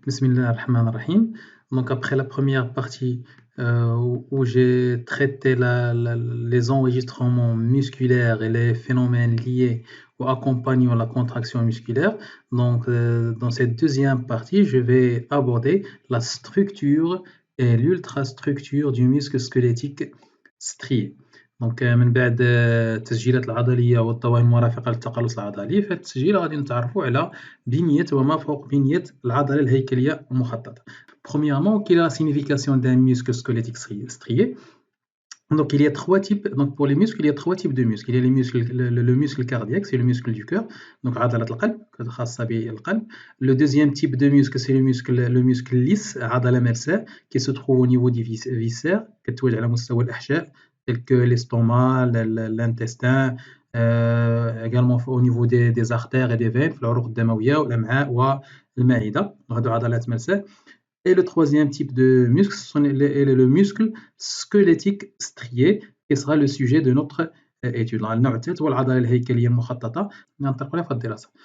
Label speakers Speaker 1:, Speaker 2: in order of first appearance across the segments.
Speaker 1: Bismillah ar-Rahman ar-Rahim. Donc après la première partie où j'ai traité les enregistrements musculaires et les phénomènes liés ou accompagnant la contraction musculaire, donc dans cette deuxième partie, je vais aborder la structure et l'ultrastructure du muscle squelettique strié. دونك من بعد التسجيلات العضلية والطواقم المرافقة للتقلص العضلي، في هذا التسجيل غادي نتعرفوا على بنية وما فوق بنية العضلة الهيكلية المخططة. Premièrement, quelle est la signification d'un muscle squelettique strié? Donc il y a trois types. Donc pour les muscles, il y a trois types de muscles. Il y a les muscles, le muscle cardiaque, c'est le muscle du cœur. Donc عضلة القلب خاصة بالقلب. Le deuxième type de muscle, c'est le muscle lisse, عضلة ملساء, qui se trouve au niveau des viscères, كتواجد على مستوى الأحشاء, tels que l'estomac, l'intestin, également au niveau des artères et des veines, في العروق الدموية والأمعاء والمعدة. هذو عضلات ملساء. Et le troisième type de muscle, c'est le muscle squelettique strié, qui sera le sujet de notre étude.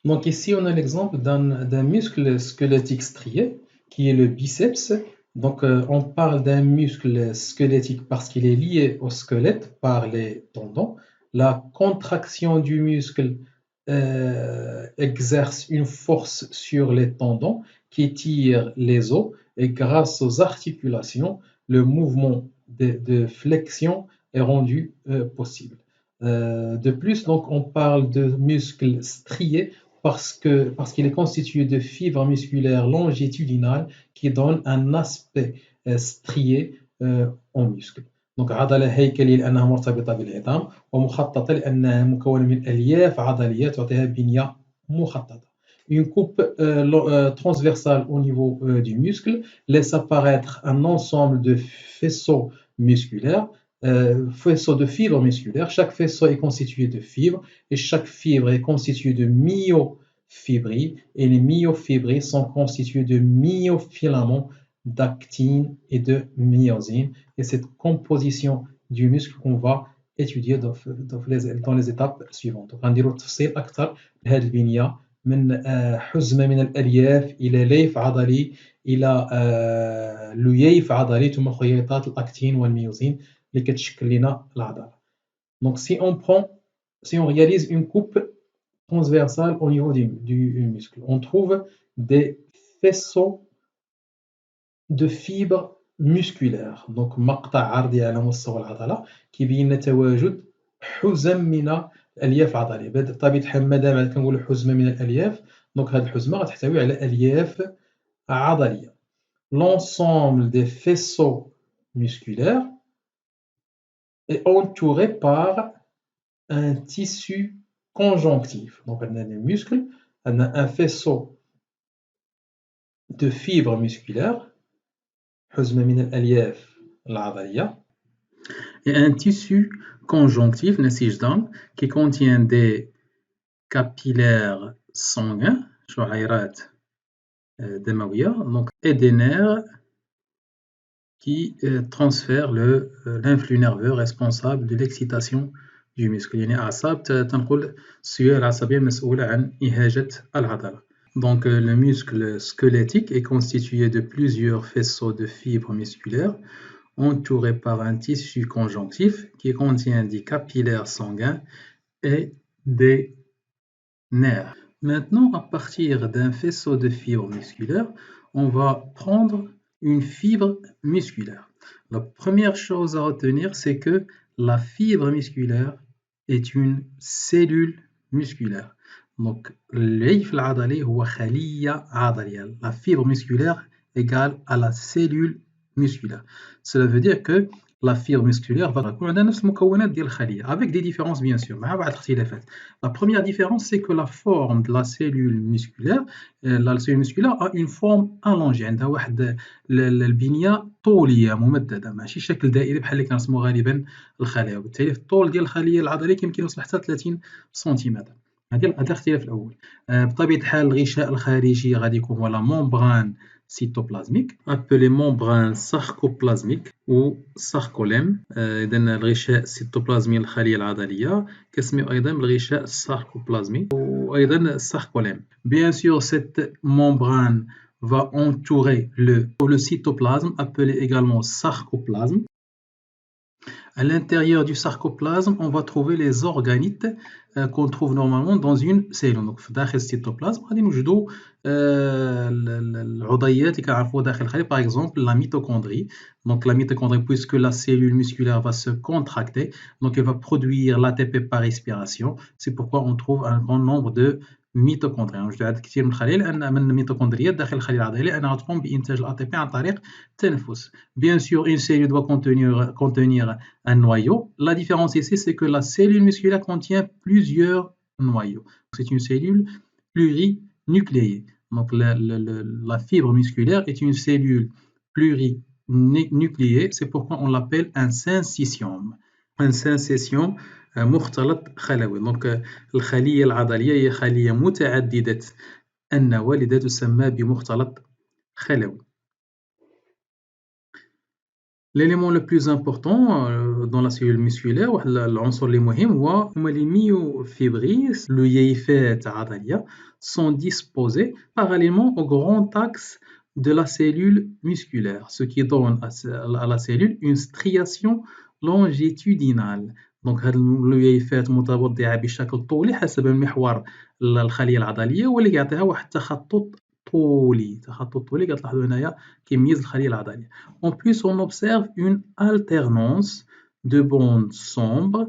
Speaker 1: Donc ici, on a l'exemple d'un muscle squelettique strié, qui est le biceps. Donc on parle d'un muscle squelettique parce qu'il est lié au squelette par les tendons. La contraction du muscle exerce une force sur les tendons qui tire les os, et grâce aux articulations, le mouvement de flexion est rendu possible. De plus, donc, on parle de muscle strié parce qu'il est constitué de fibres musculaires longitudinales qui donnent un aspect strié au muscle. Donc عضلة هيكلية لأنها مرتبطة بالعظام، ومخططة لأنها مكونة من ألياف عضلية تعطيها بنية مخططة. Une coupe transversale au niveau du muscle laisse apparaître un ensemble de faisceaux musculaires, faisceaux de fibres musculaires. Chaque faisceau est constitué de fibres et chaque fibre est constituée de myofibrilles, et les myofibrilles sont constituées de myofilaments, d'actine et de myosine. Et cette composition du muscle qu'on va étudier dans les étapes suivantes. غنديروا تفصيل أكثر لهذه البنية من حزمة من الألياف إلى ليف عضلي إلى لييف عضلي ثم خيوطات الأكتين والميوزين اللي كتشكل لنا العضلة. Donc si on réalise une coupe transversale au niveau du muscle, on trouve des faisceaux de fibres musculaires. Donc مقطع عرضي على مستوى العضلة كيبين لنا تواجد حزم من الألياف عضلية. بطبيعة الحال مادام كنقولوا حزمة من الألياف، دونك هذه الحزمة غتحتوي على ألياف عضلية. L'ensemble des faisceaux musculaires est entouré par un tissu conjonctif. Donc on a des muscles, on a un faisceau de fibres musculaires, حزمة من الألياف العضلية, et un tissu conjonctif qui contient des capillaires sanguins, شعيرات دموية, donc, et des nerfs qui transfèrent l'influx nerveux responsable de l'excitation du muscle. يعني أعصاب تنقل السيولة العصبية المسؤولة عن إهاجة العضلة. Donc le muscle squelettique est constitué de plusieurs faisceaux de fibres musculaires entourés par un tissu conjonctif qui contient des capillaires sanguins et des nerfs. Maintenant, à partir d'un faisceau de fibres musculaires, on va prendre une fibre musculaire. La première chose à retenir, c'est que la fibre musculaire est une cellule musculaire. Donc, l'hيف العضلي هو خلية عضلية. La fibre musculaire égale à la cellule musculaire. Cela veut dire que la fibre musculaire va avoir نفس المكونات ديال الخلية, avec des différences bien sûr, مع بعض الاختلافات. La première différence, c'est que la forme de la cellule musculaire a une forme allongée, عندها واحد البنية طولية ممددة, ماشي شكل دائري بحال اللي كنرسموا غالبا الخلايا, وبالتالي الطول ديال الخلية العضلية يمكن يوصل حتى 30 سنتيمتر. هذا الاختلاف الأول. بطبيعة الحال الغشاء الخارجي غادي يكون هو la membrane cytoplasmique, appelé membrane sarcoplasmique ou sarcolème. إذا الغشاء السيتوبلازمي للخلية العضلية كنسميو أيضا بالغشاء الساركوبلازمي وأيضا الساركوليم. Bien sûr, cette membrane va entourer le cytoplasme, appelé également sarcoplasme. À l'intérieur du sarcoplasme, on va trouver les organites qu'on trouve normalement dans une cellule. Donc, dans le cytoplasme, غادي نوجدوا العضيات اللي كنعرفوها داخل الخلية, par exemple la mitochondrie. Donc la mitochondrie, puisque la cellule musculaire va se contracter, donc elle va produire l'ATP par respiration. C'est pourquoi on trouve un grand nombre de mitochondries. نوجدوا عدد كثير من الخلايا لأن من الميتوكوندريات داخل الخلية العضلية لأنها تقوم بإنتاج الATP عن طريق التنفس. Bien sûr, une cellule doit contenir un noyau. La différence ici, c'est que la cellule musculaire contient plusieurs noyaux. C'est une cellule plurinucléée. Donc la fibre musculaire est une cellule plurinucléée. C'est pourquoi on l'appelle un syncytium. Un syncytium مختلط خلوي. Donc الخلية العضلية هي خلية متعددة النواة لذا تسمى بمختلط خلوي. L'élément le plus important dans la cellule musculaire, العنصر اللي مهم هما les myofibrilles, اليافات عضلية, sont disposés parallèlement au grand axe de la cellule musculaire, ce qui donne à la cellule une striation longitudinale. Donc هاد اليافات متوضعة بشكل طولي حسب محور الخلية العضلية واللي كيعطيها واحد التخطط طولي. تخطط طولي كتلاحظوا هنايا كيميز الخلية العضلية. En plus, on observe une alternance de bandes sombres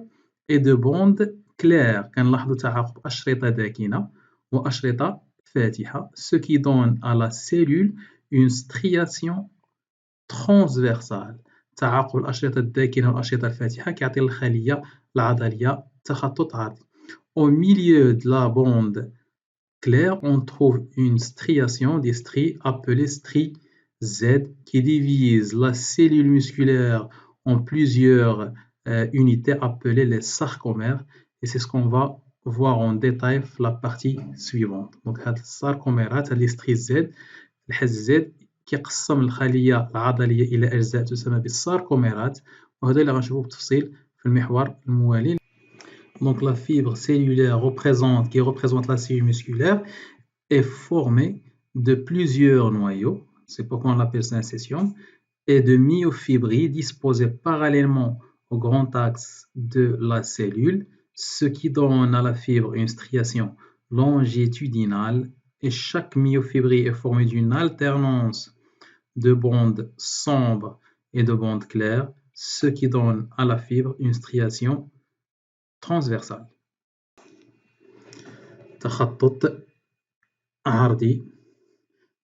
Speaker 1: et de bandes claires. كنلاحظوا تعاقب أشرطة داكنة وأشرطة فاتحة, ce qui donne à la cellule une striation transversale. تعاقب الأشرطة الداكنة والأشرطة الفاتحة كيعطي الخلية العضلية تخطط عرضي. Au milieu de la bande claire, on trouve une striation, des stries appelées stries Z, qui divise la cellule musculaire en plusieurs unités appelées les sarcomères, et c'est ce qu'on va voir en détail dans la partie suivante. Donc هاد الساركوميرات, هاد les stries Z, الحز Z كيقسم الخلية العضلية إلى أجزاء تسمى بالساركوميرات, وهذا اللي غنشوفوه بالتفصيل في المحور الموالي. Donc la fibre cellulaire qui représente la cellule musculaire est formée de plusieurs noyaux, c'est pourquoi on l'appelle syncytium, et de myofibrilles disposées parallèlement au grand axe de la cellule, ce qui donne à la fibre une striation longitudinale, et chaque myofibrille est formée d'une alternance de bandes sombres et de bandes claires, ce qui donne à la fibre une striation transversale. تخطط عرضي.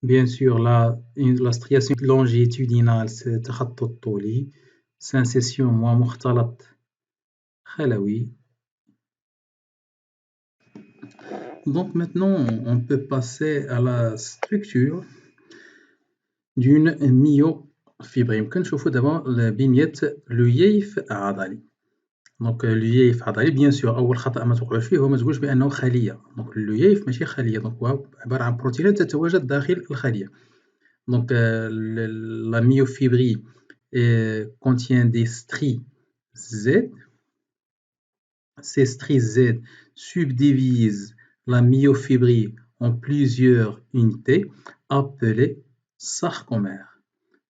Speaker 1: Bien sûr, la striation longitudinale, c'est تخطط طولي. Syncytium ومختلط خلوي. Donc maintenant, on peut passer à la structure d'une myofibrille. يمكن نشوفوا دابا بنية لياف عضلي. دونك اللياف عضلي بيان سور اول خطا ما توقعوش فيه هو ما تقولش بانه خليه. دونك اللياف ماشي خليه, دونك هو عباره عن بروتينات تتواجد داخل الخليه. دونك la myofibrille contient des stries Z. Ces stries Z subdivisent la myofibrille en plusieurs unités appelées sarcomères.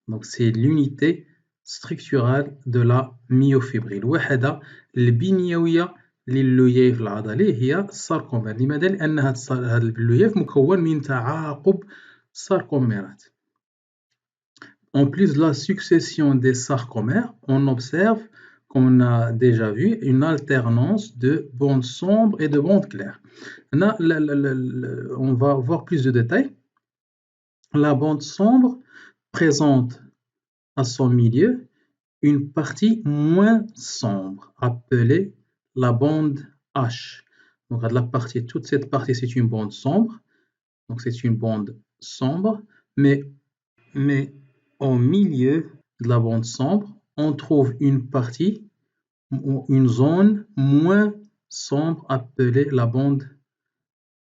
Speaker 1: Donc c'est l'unité structurale de la myofibrille. الوحدة البنيوية لللياف العضلي هي الساركومير. لماذا؟ لأن هذا اللياف مكون من تعاقب ساركوميرات. En plus de la succession des sarcomères, on observe, comme on a déjà vu, une alternance de bandes sombres et de bandes claires. Là, on va voir plus de détails. La bande sombre présente à son milieu une partie moins sombre appelée la bande H. Donc toute cette partie c'est une bande sombre. Donc c'est une bande sombre, mais au milieu de la bande sombre, on trouve une partie, une zone moins sombre appelée la bande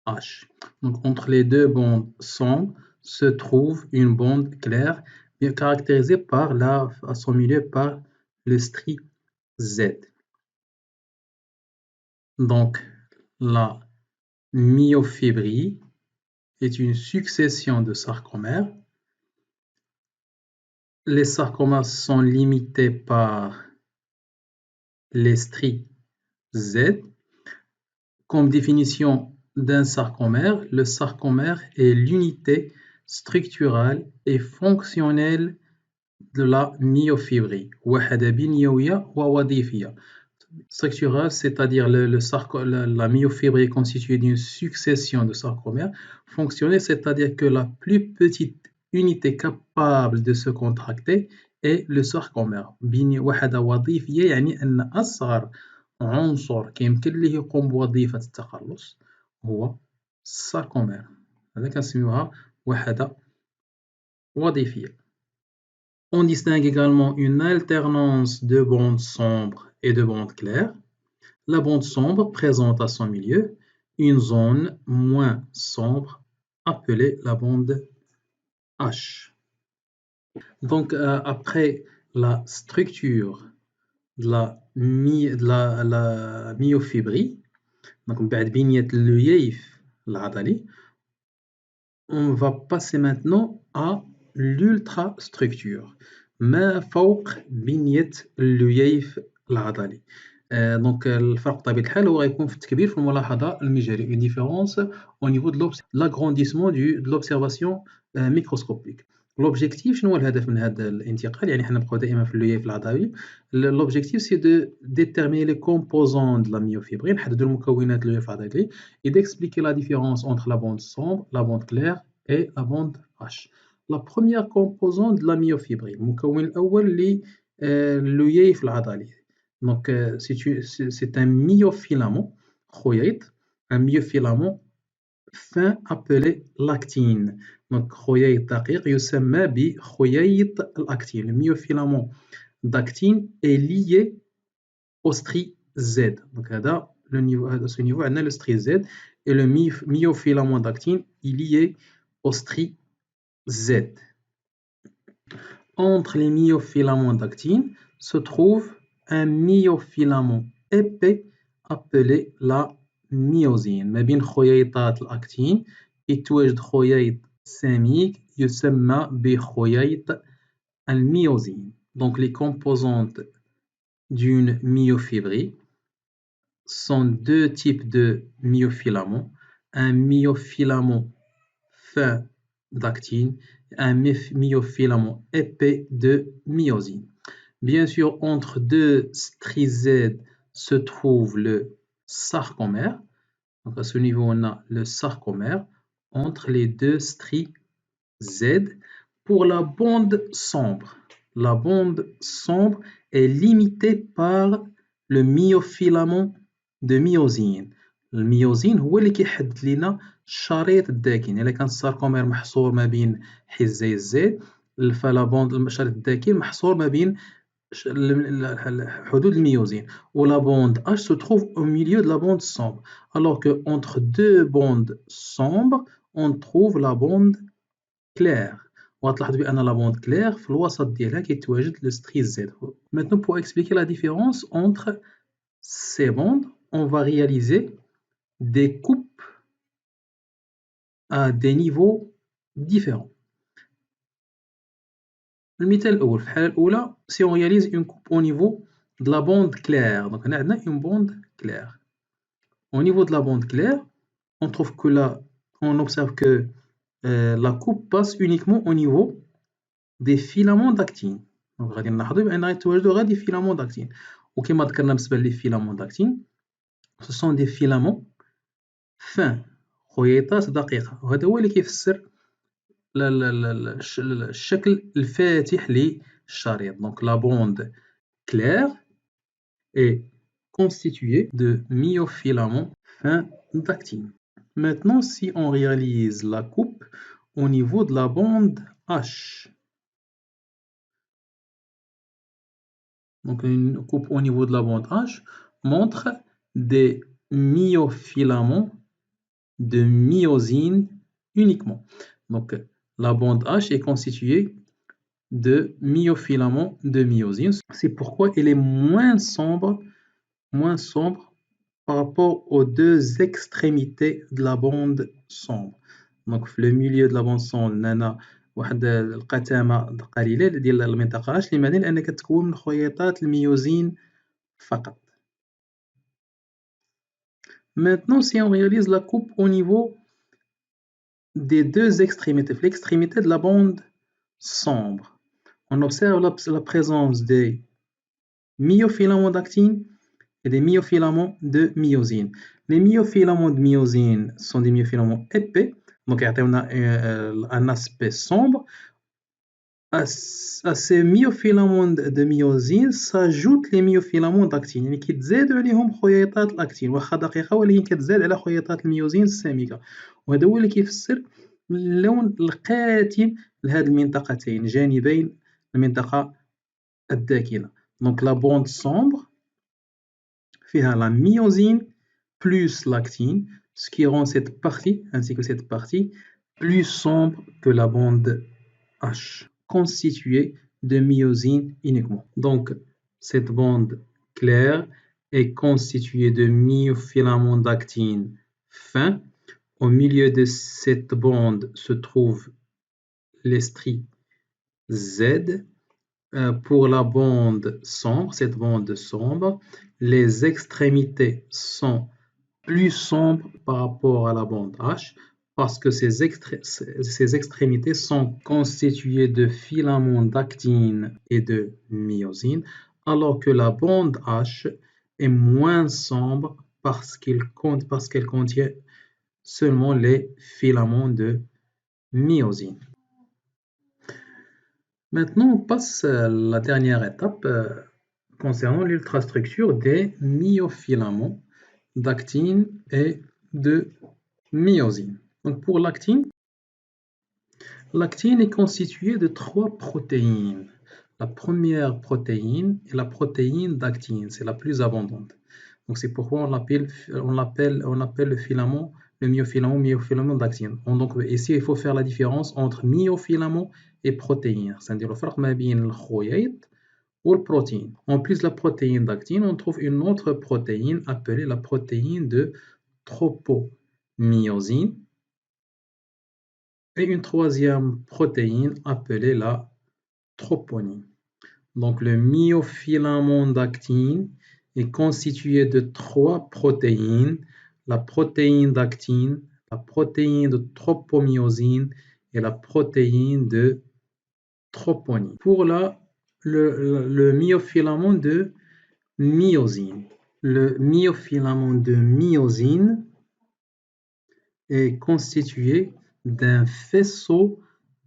Speaker 1: H. Donc entre les deux bandes sombres se trouve une bande claire bien caractérisée par à son milieu par le strie Z. Donc la myofibrille est une succession de sarcomères. Les sarcomères sont limités par les stries Z. Comme définition d'un sarcomère, le sarcomère est l'unité structurale et fonctionnelle de la myofibrie. وحدة بنيوية ووظيفية. Structurale, c'est-à-dire la myofibrie est constituée d'une succession de sarcomères. Fonctionnelle, c'est-à-dire que la plus petite unité capable de se contracter est le sarcomère. وحدة وظيفية يعني أن أصغر عنصر كيمكن ليه يقوم بوظيفة التخلص هو الساركومير. هذا كنسميوها وحدة وظيفية. On distingue également une alternance de bandes sombres et de bandes claires. La bande sombre présente à son milieu une zone moins sombre appelée la bande H. Donc, après la structure de la myofibrie, donc بعد بنية اللييف العضلي, on va passer maintenant à l'ultrastructure. ما فوق بنية اللييف العضلي. دونك الفرق بطبيعة الحال هو غيكون في التكبير في الملاحظة المجهرية. Une différence au niveau de l'agrandissement de l'observation microscopique. L'objectif شنو هو الهدف من هذا الانتقال؟ يعني حنا نبقاو دائما في اللييف العضلي. L'objectif c'est de déterminer les composants de la myofibrine, نحددوا المكونات اللييف العضلي, et d'expliquer la différence entre la bande sombre, la bande claire et la bande H. La première composante de la myofibrine, المكون الأول للييف العضلي. Donc, c'est un myofilament, un myofilament fin appelé l'actine. Donc, خويط دقيق يسمى بخييط الأكتين. Le myofilament d'actine est lié au strie Z. Donc, à ce niveau, on a le strie Z, et le myofilament d'actine est lié au strie Z. Entre les myofilaments d'actine se trouve un myofilament épais appelé la myosine. ما بين خييطات الأكتين يتواجد خييط سميك يسمى بخييط الميوزين. Donc les composantes d'une myofibrie sont deux types de myofilaments. Un myofilament fin d'actine, un myofilament épais de myosine. Bien sûr, entre deux stries Z se trouve le sarcomère. Donc à ce niveau, on a le sarcomère entre les deux stries Z. Pour la bande sombre est limitée par le myofilament de myosine. الميوزين هو اللي كيحدد لنا الشريط الداكن. إلا كان الساركومير محصور ما بين حزي الزيت, فلا بوند الشريط الداكن محصور ما بين حدود الميوزين. Ou la bande H se trouve au milieu de la bande sombre. Alors que entre deux bandes sombres, on trouve la bande claire. وغتلاحظ بأن la bande claire في الوسط ديالها كيتواجد le strie Z. Maintenant, pour expliquer la différence entre ces bandes, on va réaliser des coupes à des niveaux différents. المثال الأول, في الحالة الأولى, si on réalise une coupe au niveau de la bande claire, donc on a une bande claire. Au niveau de la bande claire, on trouve que là, on observe que la coupe passe uniquement au niveau des filaments d'actine. Donc غادي نلاحظوا بأن غيتواجدوا غير des filaments d'actine. وكما ذكرنا بالنسبة لي filaments d'actine, ce sont des filaments fins, خييطات دقيقة, وهذا هو اللي كيفسر الشكل الفاتح للشريط. Donc la bande claire est constituée de myofilaments fins d'actine. Maintenant, si on réalise la coupe au niveau de la bande H, donc une coupe au niveau de la bande H montre des myofilaments de myosine uniquement. Donc la bande H est constituée de myofilaments de myosine. C'est pourquoi elle est moins sombre par rapport aux deux extrémités de la bande sombre. دونك في لو ميليو د لا بون سون لنا واحد القتامة قليلة ديال المنطقة H لماذا؟ لأنها كتكون من خيوطات الميوزين فقط. Maintenant, si on réalise la coupe au niveau des deux extrémités, l'extrémité de la bande sombre, on observe la présence des myofilaments d'actine et des myofilaments de myosine. Les myofilaments de myosine sont des myofilaments épais, donc on a un aspect sombre. À ces myofilaments de myosine s'ajoutent les myofilaments d'actine يعني كيتزادوا عليهم خيوطات الاكتين واخا دقيقه ولكن كتزاد على خيوطات الميوزين السامقه وهذا هو اللي كيفسر اللون القاتم لهاد المنطقتين جانبين المنطقه الداكنه. دونك لا بوند sombre فيها la myosine plus l'actine, ce qui rend cette partie ainsi que cette partie plus sombre que la bande H, constituée de myosine uniquement. Donc, cette bande claire est constituée de myofilaments d'actine fins. Au milieu de cette bande se trouve l'estrie Z. Pour la bande sombre, cette bande sombre, les extrémités sont plus sombres par rapport à la bande H parce que ces extrémités sont constituées de filaments d'actine et de myosine, alors que la bande H est moins sombre parce qu'elle contient seulement les filaments de myosine. Maintenant, on passe à la dernière étape concernant l'ultrastructure des myofilaments d'actine et de myosine. Donc pour l'actine est constituée de 3 protéines. La première protéine est la protéine d'actine, c'est la plus abondante. Donc c'est pourquoi on appelle le filament le myofilament d'actine. Donc ici il faut faire la différence entre myofilament et protéine. C'est-à-dire الفرق ما بين الخيط والبروتين. En plus de la protéine d'actine, on trouve une autre protéine appelée la protéine de tropomyosine et une troisième protéine appelée la troponine. Donc le myofilament d'actine est constitué de 3 protéines, la protéine d'actine, la protéine de tropomyosine et la protéine de troponine. Pour le myofilament de myosine. Le myofilament de myosine est constitué d'un faisceau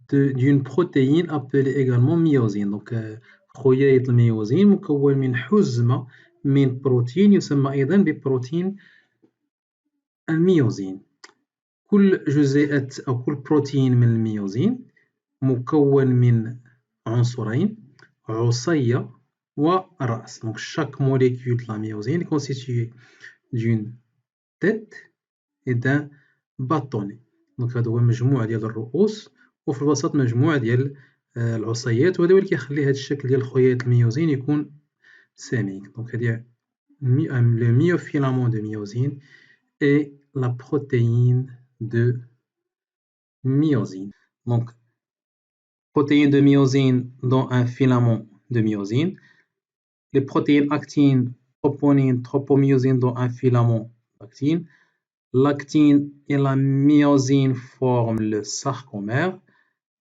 Speaker 1: d'une protéine appelée également myosine. Donc خيط الميوزين مكون من حزمة من بروتين يسمى أيضا ببروتين الميوزين. كل جزيئة أو كل بروتين من الميوزين مكون من عنصرين عصية والرأس. Donc chaque molécule de la myosine est constituée d'une tête et d'un bâtonnet. Donc هذا هو مجموعة ديال الرؤوس وفي الوسط مجموعة ديال العصيات وهذا هو اللي كيخلي هذا الشكل ديال الخيط الميوزين يكون سميك. Donc هذه le myofilament de myosine et la protéine de myosine. Donc protéine de myosine dans un filament de myosine, les protéines actine, troponine, tropomyosine dans un filament d'actine. L'actine et la myosine forment le sarcomère.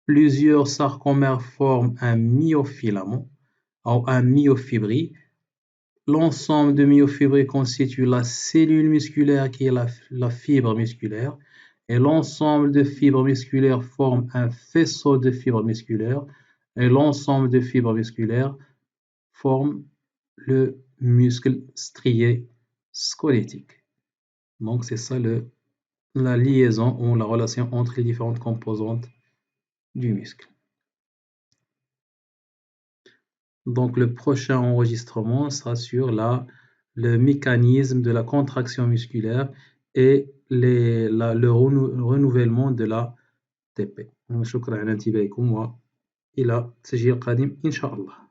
Speaker 1: Plusieurs sarcomères forment un myofilament ou un myofibri. L'ensemble de myofibrilles constitue la cellule musculaire qui est la fibre musculaire. Et l'ensemble de fibres musculaires forme un faisceau de fibres musculaires. Et l'ensemble de fibres musculaires forme le muscle strié squelettique. Donc c'est ça la liaison ou la relation entre les différentes composantes du muscle. Donc le prochain enregistrement sera sur le mécanisme de la contraction musculaire et le renouvellement de la TP. شكرا على انتباهكم وإلى تسجيل قادم إن شاء الله.